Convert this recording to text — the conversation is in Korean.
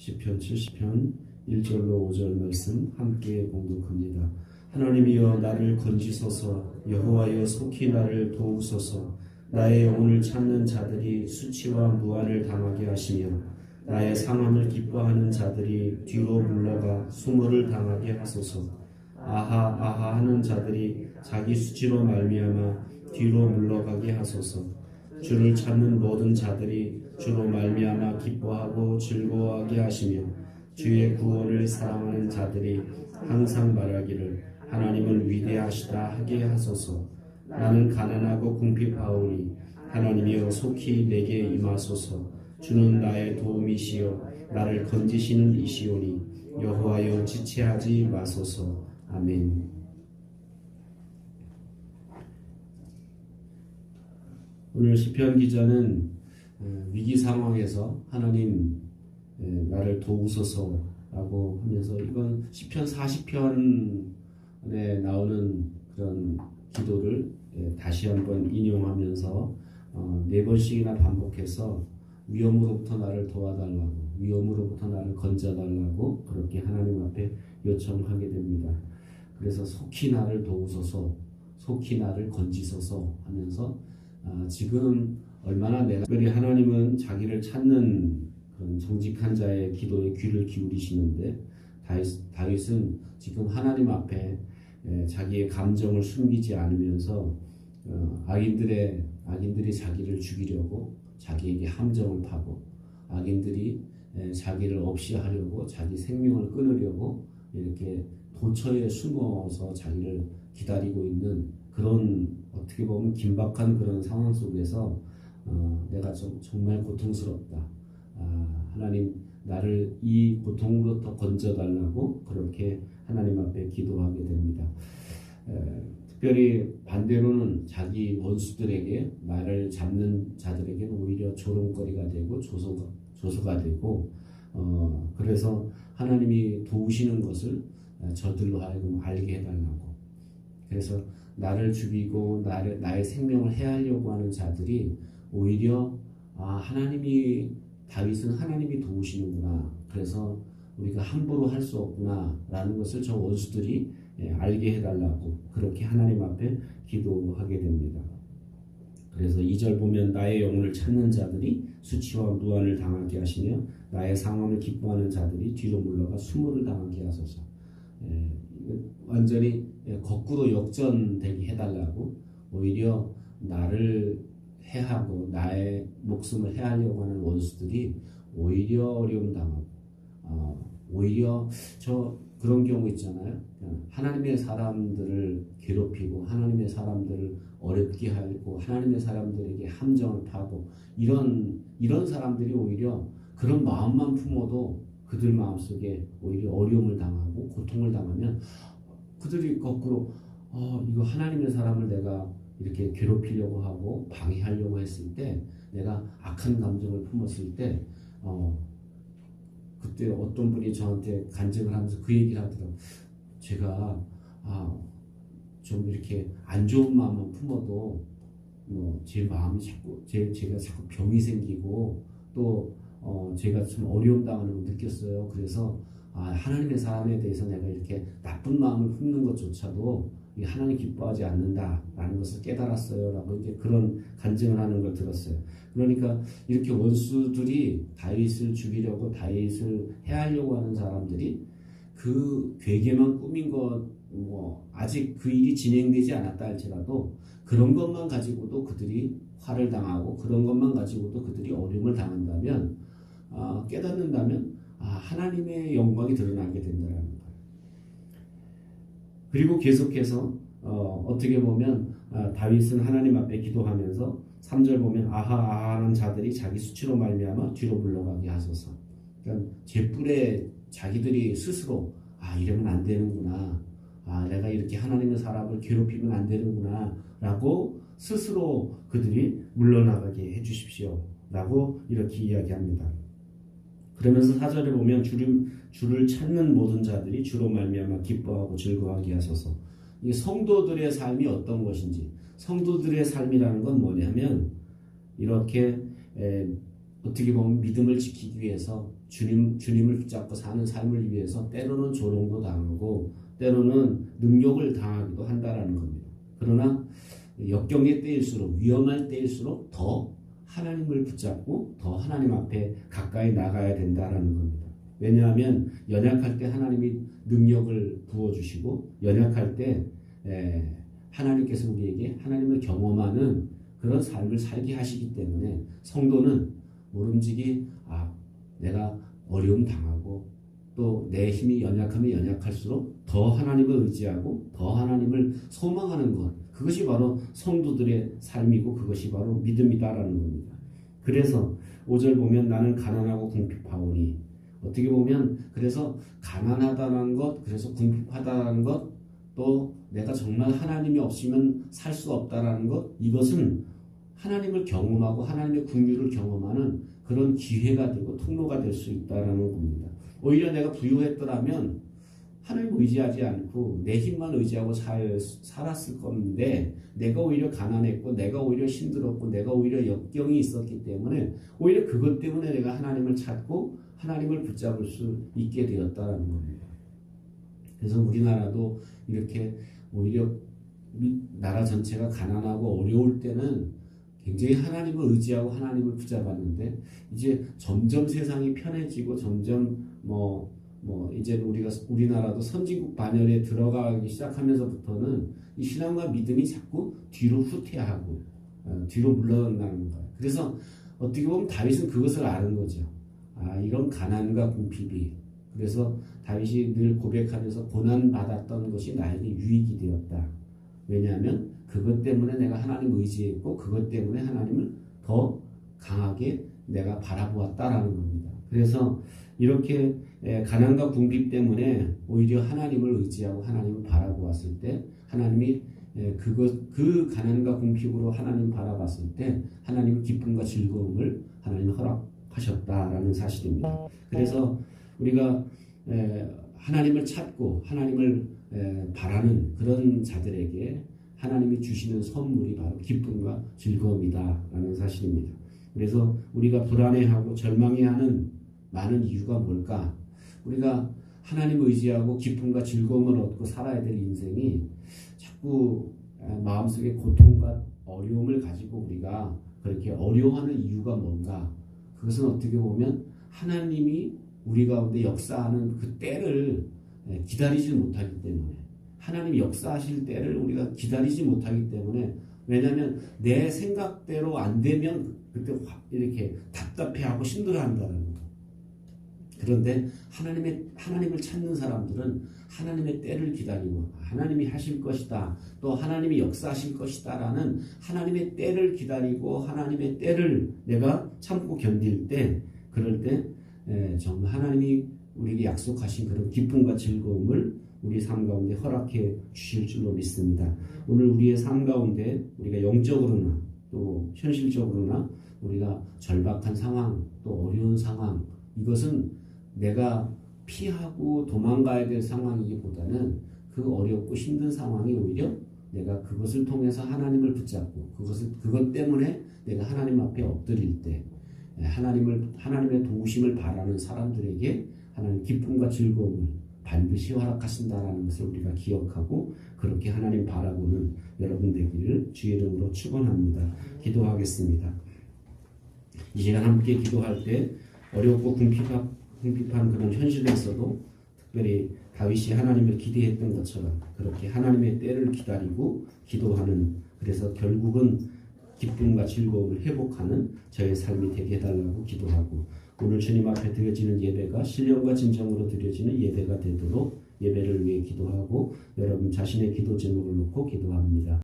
시편 70편 1절로 5절 말씀 함께 공독합니다. 하나님이여 나를 건지소서. 여호와여 속히 나를 도우소서. 나의 영혼을 찾는 자들이 수치와 무한을 당하게 하시며 나의 상함을 기뻐하는 자들이 뒤로 물러가 수모를 당하게 하소서. 아하 아하 하는 자들이 자기 수치로 말미암아 뒤로 물러가게 하소서. 주를 찾는 모든 자들이 주로 말미암아 기뻐하고 즐거워하게 하시며 주의 구원을 사랑하는 자들이 항상 말하기를 하나님은 위대하시다 하게 하소서. 나는 가난하고 궁핍하오니 하나님이여 속히 내게 임하소서. 주는 나의 도움이시여 나를 건지시는 이시오니 여호와여 지체하지 마소서. 아멘. 오늘 시편 기자는 위기 상황에서 하나님 나를 도우소서라고 하면서 이건 시편 40편에 나오는 그런 기도를 다시 한번 인용하면서 4번씩이나 반복해서 위험으로부터 나를 도와달라고, 위험으로부터 나를 건져달라고 그렇게 하나님 앞에 요청하게 됩니다. 그래서 속히 나를 도우소서, 속히 나를 건지소서 하면서 지금 얼마나 특별히 하나님은 자기를 찾는 그런 정직한 자의 기도에 귀를 기울이시는데 다윗은 지금 하나님 앞에 자기의 감정을 숨기지 않으면서 악인들이 자기를 죽이려고 자기에게 함정을 파고 악인들이 자기를 없이 하려고 자기 생명을 끊으려고 이렇게 도처에 숨어서 자기를 기다리고 있는 그런 어떻게 보면 긴박한 그런 상황 속에서 내가 정말 고통스럽다. 하나님 나를 이 고통으로부터 건져달라고 그렇게 하나님 앞에 기도하게 됩니다. 특별히 반대로는 자기 원수들에게 말을 잡는 자들에게는 오히려 조롱거리가 되고 조소가 되고 그래서 하나님이 도우시는 것을 저들로 하여금 알게 해달라고. 그래서 나를 죽이고 나의 생명을 해하려고 하는 자들이 오히려 다윗은 하나님이 도우시는구나. 그래서 우리가 함부로 할 수 없구나 라는 것을 저 원수들이 알게 해달라고 그렇게 하나님 앞에 기도하게 됩니다. 그래서 2절 보면 나의 영혼을 찾는 자들이 수치와 무한을 당하게 하시며 나의 상함을 기뻐하는 자들이 뒤로 물러가 수모를 당하게 하소서. 완전히 거꾸로 역전되게 해달라고. 오히려 나를 해하고 나의 목숨을 해하려고 하는 원수들이 오히려 어려움 당하고 오히려 그런 경우 있잖아요. 하나님의 사람들을 괴롭히고 하나님의 사람들을 어렵게 하고 하나님의 사람들에게 함정을 파고 이런 사람들이 오히려 그런 마음만 품어도 그들 마음속에 오히려 어려움을 당하고 고통을 당하면 그들이 거꾸로 이거 하나님의 사람을 내가 이렇게 괴롭히려고 하고 방해하려고 했을 때 내가 악한 감정을 품었을 때 그때 어떤 분이 저한테 간증을 하면서 그 얘기를 하더라고요. 제가 좀 이렇게 안 좋은 마음만 품어도 제 마음이 제가 자꾸 병이 생기고 또 제가 좀 어려움 당하는 걸 느꼈어요. 그래서 하나님의 사람에 대해서 내가 이렇게 나쁜 마음을 품는 것조차도 하나님 기뻐하지 않는다라는 것을 깨달았어요 라고 이제 그런 간증을 하는 걸 들었어요. 그러니까 이렇게 원수들이 다윗을 죽이려고 다윗을 해하려고 하는 사람들이 그 괴계만 꾸민 것 아직 그 일이 진행되지 않았다 할지라도 그런 것만 가지고도 그들이 화를 당하고 그런 것만 가지고도 그들이 어려움을 당한다면 깨닫는다면 하나님의 영광이 드러나게 된다는 거예요. 그리고 계속해서 어떻게 보면 다윗은 하나님 앞에 기도하면서 3절 보면 아하 하는 자들이 자기 수치로 말미암아 뒤로 물러가게 하소서. 그러니까 제 뿔에 자기들이 스스로 이러면 안 되는구나. 내가 이렇게 하나님의 사람을 괴롭히면 안 되는구나 라고 스스로 그들이 물러나가게 해주십시오 라고 이렇게 이야기합니다. 그러면서 4절에 보면 주를 찾는 모든 자들이 주로 말미암아 기뻐하고 즐거워하게 하소서. 이 성도들의 삶이 어떤 것인지, 성도들의 삶이라는 건 뭐냐면 이렇게 어떻게 보면 믿음을 지키기 위해서 주님을 붙잡고 사는 삶을 위해서 때로는 조롱도 당하고 때로는 능욕을 당하기도 한다라는 겁니다. 그러나 역경의 때일수록 위험할 때일수록 더 하나님을 붙잡고 더 하나님 앞에 가까이 나가야 된다라는 겁니다. 왜냐하면 연약할 때 하나님이 능력을 부어주시고 연약할 때 하나님께서 우리에게 하나님을 경험하는 그런 삶을 살게 하시기 때문에 성도는 모름지기 내가 어려움 당하고 또 내 힘이 연약하면 연약할수록 더 하나님을 의지하고 더 하나님을 소망하는 것, 그것이 바로 성도들의 삶이고 그것이 바로 믿음이다라는 겁니다. 그래서 5절 보면 나는 가난하고 궁핍하오니, 어떻게 보면 그래서 가난하다는 것, 그래서 궁핍하다는 것, 또 내가 정말 하나님이 없으면 살 수 없다라는 것, 이것은 하나님을 경험하고 하나님의 긍휼을 경험하는 그런 기회가 되고 통로가 될 수 있다라는 겁니다. 오히려 내가 부유했더라면 하나님 의지하지 않고 내 힘만 의지하고 살았을 건데, 내가 오히려 가난했고 내가 오히려 힘들었고 내가 오히려 역경이 있었기 때문에 오히려 그것 때문에 내가 하나님을 찾고 하나님을 붙잡을 수 있게 되었다는 겁니다. 그래서 우리나라도 이렇게 오히려 나라 전체가 가난하고 어려울 때는 굉장히 하나님을 의지하고 하나님을 붙잡았는데, 이제 점점 세상이 편해지고 점점 이제 우리나라도 선진국 반열에 들어가기 시작하면서부터는 이 신앙과 믿음이 자꾸 뒤로 후퇴하고 뒤로 물러나는 거예요. 그래서 어떻게 보면 다윗은 그것을 아는 거죠. 이런 가난과 궁핍이, 그래서 다윗이 늘 고백하면서 고난받았던 것이 나에게 유익이 되었다. 왜냐하면 그것 때문에 내가 하나님을 의지했고 그것 때문에 하나님을 더 강하게 내가 바라보았다라는 겁니다. 그래서 이렇게 가난과 궁핍 때문에 오히려 하나님을 의지하고 하나님을 바라보았을 때 하나님이 그 가난과 궁핍으로 하나님 바라봤을 때 하나님의 기쁨과 즐거움을 하나님이 허락하셨다라는 사실입니다. 그래서 우리가 하나님을 찾고 하나님을 바라는 그런 자들에게 하나님이 주시는 선물이 바로 기쁨과 즐거움이다라는 사실입니다. 그래서 우리가 불안해하고 절망해하는 많은 이유가 뭘까? 우리가 하나님을 의지하고 기쁨과 즐거움을 얻고 살아야 될 인생이 자꾸 마음속에 고통과 어려움을 가지고 우리가 그렇게 어려워하는 이유가 뭔가? 그것은 어떻게 보면 하나님이 우리 가운데 역사하는 그 때를 기다리지 못하기 때문에, 하나님이 역사하실 때를 우리가 기다리지 못하기 때문에, 왜냐하면 내 생각대로 안 되면 그때 이렇게 답답해하고 힘들어한다는 거. 그런데 하나님을 찾는 사람들은 하나님의 때를 기다리고 하나님이 하실 것이다, 또 하나님이 역사하실 것이다라는 하나님의 때를 기다리고 하나님의 때를 내가 참고 견딜 때, 그럴 때 정말 하나님이 우리에게 약속하신 그런 기쁨과 즐거움을 우리 삶 가운데 허락해 주실 줄로 믿습니다. 오늘 우리의 삶 가운데 우리가 영적으로나 또 현실적으로나 우리가 절박한 상황, 또 어려운 상황, 이것은 내가 피하고 도망가야 될 상황이기보다는 그 어렵고 힘든 상황이 오히려 내가 그것을 통해서 하나님을 붙잡고 그것 때문에 내가 하나님 앞에 엎드릴 때 하나님의 도우심을 바라는 사람들에게 하나님 기쁨과 즐거움을 반드시 허락하신다라는 것을 우리가 기억하고 그렇게 하나님 바라보는 여러분 되기를 주의 이름으로 축원합니다. 기도하겠습니다. 이 시간 함께 기도할 때 어렵고 궁핍한 그런 현실에서도 특별히 다윗이 하나님을 기대했던 것처럼 그렇게 하나님의 때를 기다리고 기도하는, 그래서 결국은 기쁨과 즐거움을 회복하는 저의 삶이 되게 해달라고 기도하고, 오늘 주님 앞에 드려지는 예배가 신령과 진정으로 드려지는 예배가 되도록 예배를 위해 기도하고 여러분 자신의 기도 제목을 놓고 기도합니다.